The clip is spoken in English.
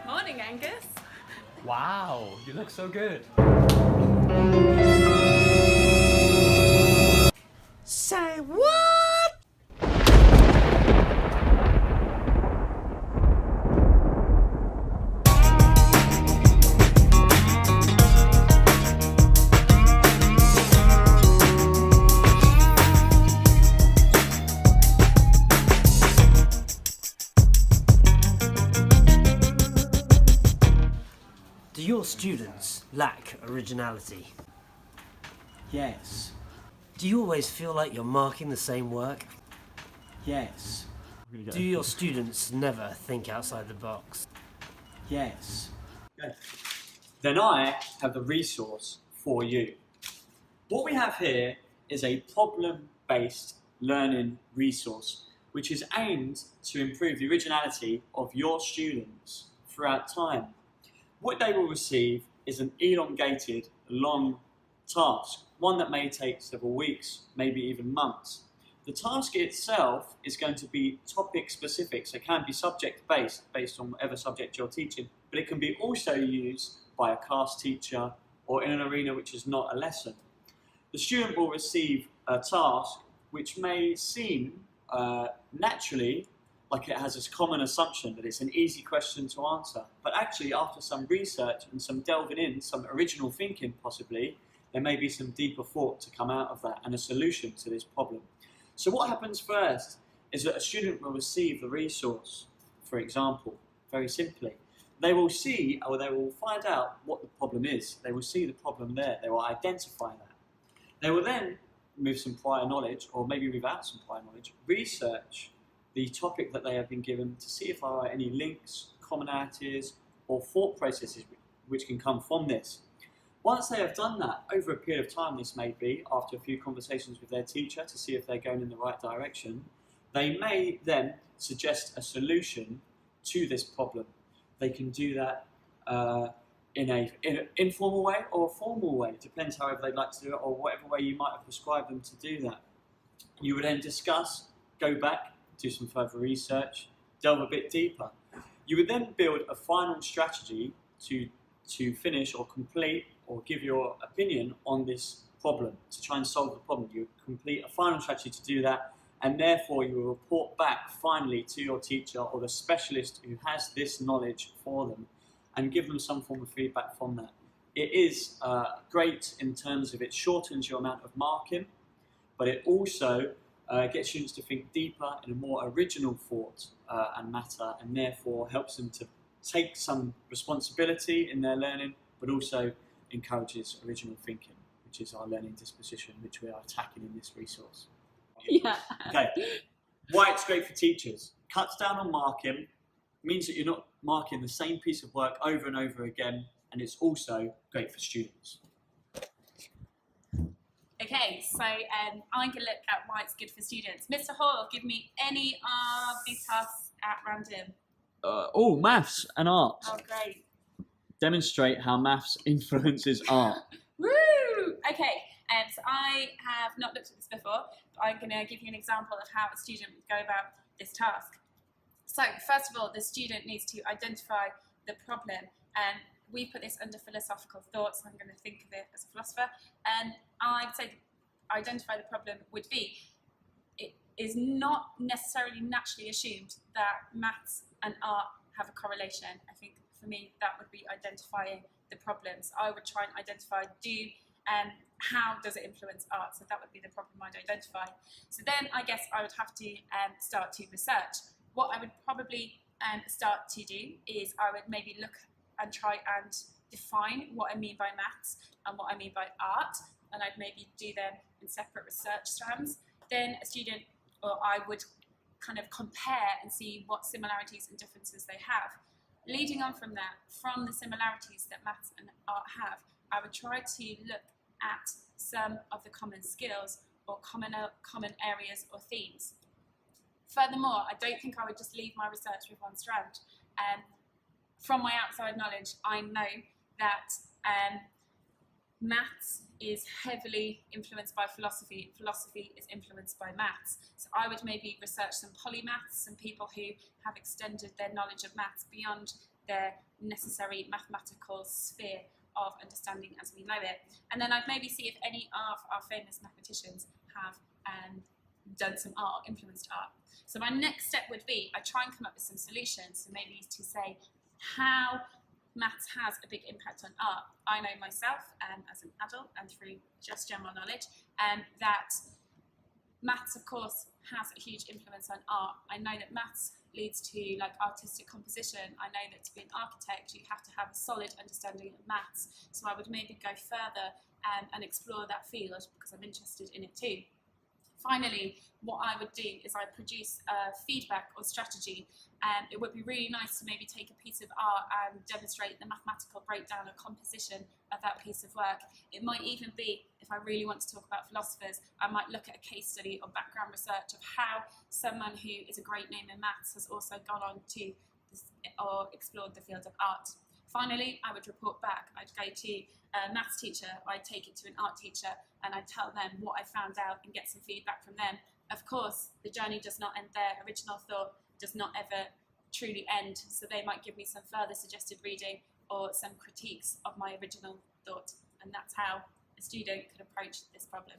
Morning, Angus. Wow, you look so good. Say what? Do your students lack originality? Yes. Do you always feel like you're marking the same work? Yes. Do your students never think outside the box? Yes. Good. Then I have the resource for you. What we have here is a problem-based learning resource which is aimed to improve the originality of your students throughout time. What they will receive is an elongated, long task, one that may take several weeks, maybe even months. The task itself is going to be topic specific, so it can be subject based on whatever subject you're teaching, but it can be also used by a class teacher or in an arena which is not a lesson. The student will receive a task which may seem naturally like it has this common assumption that it's an easy question to answer, but actually after some research and some delving in, some original thinking possibly, there may be some deeper thought to come out of that and a solution to this problem. So what happens first is that a student will receive the resource, for example, very simply. They will see, or they will find out what the problem is. They will see the problem there. They will identify that. They will then, with some prior knowledge, or maybe without some prior knowledge, research the topic that they have been given to see if there are any links, commonalities, or thought processes which can come from this. Once they have done that, over a period of time this may be, after a few conversations with their teacher to see if they're going in the right direction, they may then suggest a solution to this problem. They can do that in an informal way or a formal way, depends however they'd like to do it or whatever way you might have prescribed them to do that. You would then discuss, go back, do some further research, delve a bit deeper. You would then build a final strategy to finish or complete or give your opinion on this problem, to try and solve the problem. You complete a final strategy to do that, and therefore you will report back finally to your teacher or the specialist who has this knowledge for them and give them some form of feedback from that. It is great in terms of it shortens your amount of marking, but it also gets students to think deeper in a more original thought and matter, and therefore helps them to take some responsibility in their learning, but also encourages original thinking, which is our learning disposition, which we are attacking in this resource. Yeah. Okay. Why it's great for teachers. Cuts down on marking, means that you're not marking the same piece of work over and over again, and it's also great for students. Okay, so I'm going to look at why it's good for students. Mr. Hall, give me any of these tasks at random. Maths and art. Oh, great. Demonstrate how maths influences art. Woo! Okay, so I have not looked at this before, but I'm going to give you an example of how a student would go about this task. So, first of all, the student needs to identify the problem, and we put this under philosophical thought, so I'm going to think of it as a philosopher, and I'd say identify the problem would be, it is not necessarily naturally assumed that maths and art have a correlation. I think for me that would be identifying the problems. I would try and identify how does it influence art, so that would be the problem I'd identify. So then I guess I would have to start to research. What I would probably start to do is I would maybe look and try and define what I mean by maths and what I mean by art, and I'd maybe do them in separate research strands. Then a student, or I would kind of compare and see what similarities and differences they have. Leading on from that, from the similarities that maths and art have, I would try to look at some of the common skills or common areas or themes. Furthermore, I don't think I would just leave my research with one strand. From my outside knowledge, I know that maths is heavily influenced by philosophy. Philosophy is influenced by maths. So I would maybe research some polymaths, some people who have extended their knowledge of maths beyond the necessary mathematical sphere of understanding as we know it. And then I'd maybe see if any of our famous mathematicians have done some art, implemented art. So my next step would be I try and come up with some solutions, so maybe to say how maths has a big impact on art. I know myself as an adult and through just general knowledge that maths, of course, has a huge influence on art. I know that maths leads to like artistic composition. I know that to be an architect, you have to have a solid understanding of maths. So I would maybe go further and explore that field because I'm interested in it too. Finally, what I would do is I'd produce feedback or strategy. It would be really nice to maybe take a piece of art and demonstrate the mathematical breakdown or composition of that piece of work. It might even be, if I really want to talk about philosophers, I might look at a case study or background research of how someone who is a great name in maths has also gone on to or explored the field of art. Finally, I would report back. I'd go to a maths teacher, I'd take it to an art teacher, and I'd tell them what I found out and get some feedback from them. Of course, the journey does not end there. Original thought does not ever truly end, so they might give me some further suggested reading or some critiques of my original thought, and that's how a student could approach this problem.